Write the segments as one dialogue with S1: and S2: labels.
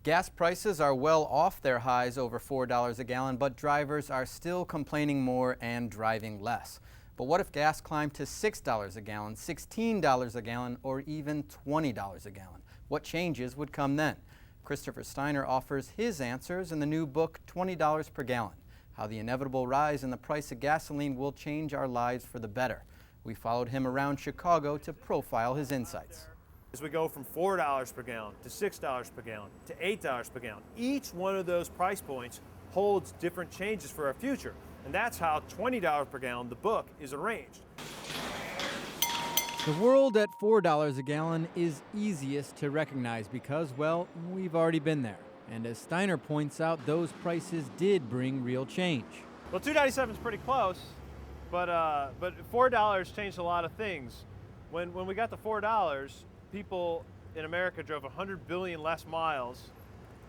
S1: Gas prices are well off their highs over $4 a gallon, but drivers are still complaining more and driving less. But what if gas climbed to $6 a gallon, $16 a gallon, or even $20 a gallon? What changes would come then? Christopher Steiner offers his answers in the new book, $20 per Gallon, How the Inevitable Rise in the Price of Gasoline Will Change Our Lives for the Better. We followed him around Chicago to profile his insights.
S2: As we go from $4 per gallon to $6 per gallon to $8 per gallon, each one of those price points holds different changes for our future. And that's how $20 per gallon, the book, is arranged.
S1: The world at $4 a gallon is easiest to recognize because, well, we've already been there. And as Steiner points out, those prices did bring real change.
S2: Well, $2.97 is pretty close, but $4 changed a lot of things. When we got to $4, people in America drove 100 billion less miles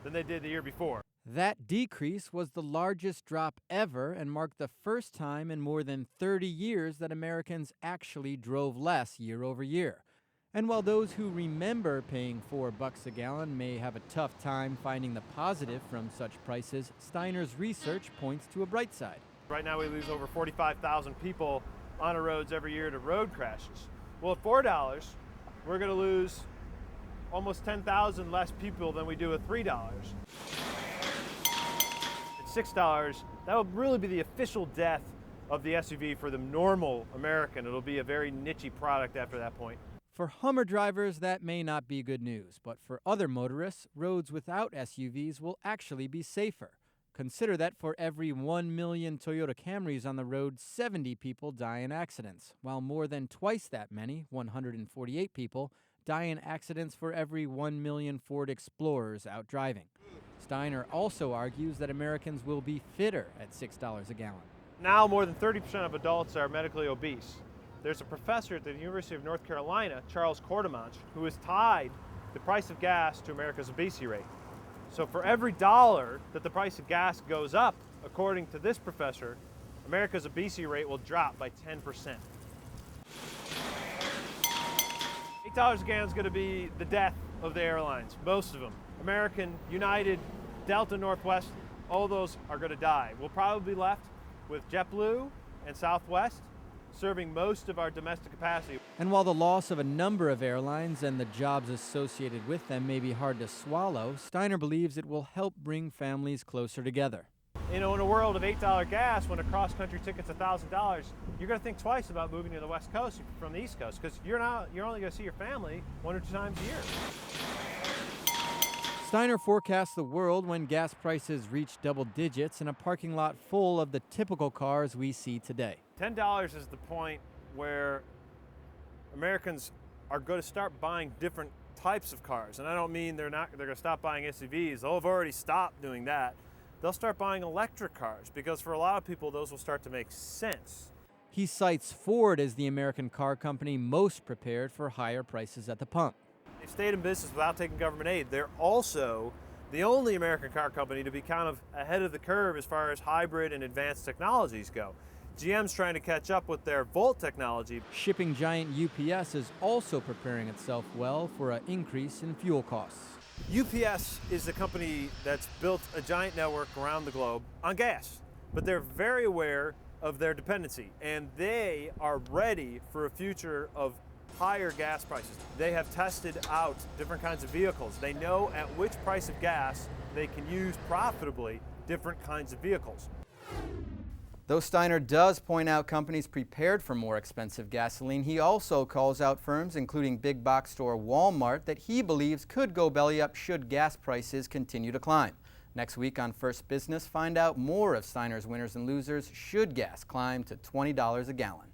S2: than they did the year before.
S1: That decrease was the largest drop ever and marked the first time in more than 30 years that Americans actually drove less year over year. And while those who remember paying $4 a gallon may have a tough time finding the positive from such prices, Steiner's research points to a bright side.
S2: Right now we lose over 45,000 people on our roads every year to road crashes. Well, at $4, we're going to lose almost 10,000 less people than we do at $3. At $6, that will really be the official death of the SUV for the normal American. It'll be a very niche product after that point.
S1: For Hummer drivers, that may not be good news, but for other motorists, roads without SUVs will actually be safer. Consider that for every 1 million Toyota Camrys on the road, 70 people die in accidents, while more than twice that many, 148 people, die in accidents for every 1 million Ford Explorers out driving. Steiner also argues that Americans will be fitter at $6 a gallon.
S2: Now more than 30% of adults are medically obese. There's a professor at the University of North Carolina, Charles Courtemanche, who has tied the price of gas to America's obesity rate. So for every dollar that the price of gas goes up, according to this professor, America's obesity rate will drop by 10%. $8 a gallon is going to be the death of the airlines, most of them. American, United, Delta, Northwest, all those are going to die. We'll probably be left with JetBlue and Southwest serving most of our domestic capacity.
S1: And while the loss of a number of airlines and the jobs associated with them may be hard to swallow, Steiner believes it will help bring families closer together.
S2: You know, in a world of $8 gas, when a cross-country ticket's $1,000, you're going to think twice about moving to the West Coast from the East Coast because you're only going to see your family 1 or 2 times a year.
S1: Steiner forecasts the world when gas prices reach double digits in a parking lot full of the typical cars we see today.
S2: $10 is the point where Americans are going to start buying different types of cars. And I don't mean they're going to stop buying SUVs. They'll have already stopped doing that. They'll start buying electric cars because for a lot of people, those will start to make sense.
S1: He cites Ford as the American car company most prepared for higher prices at the pump.
S2: They've stayed in business without taking government aid. They're also the only American car company to be kind of ahead of the curve as far as hybrid and advanced technologies go. GM's trying to catch up with their Volt technology.
S1: Shipping giant UPS is also preparing itself well for an increase in fuel costs.
S2: UPS is the company that's built a giant network around the globe on gas, but they're very aware of their dependency, and they are ready for a future of higher gas prices. They have tested out different kinds of vehicles. They know at which price of gas they can use profitably different kinds of vehicles.
S1: Though Steiner does point out companies prepared for more expensive gasoline, he also calls out firms, including big box store Walmart, that he believes could go belly up should gas prices continue to climb. Next week on First Business, find out more of Steiner's winners and losers should gas climb to $20 a gallon.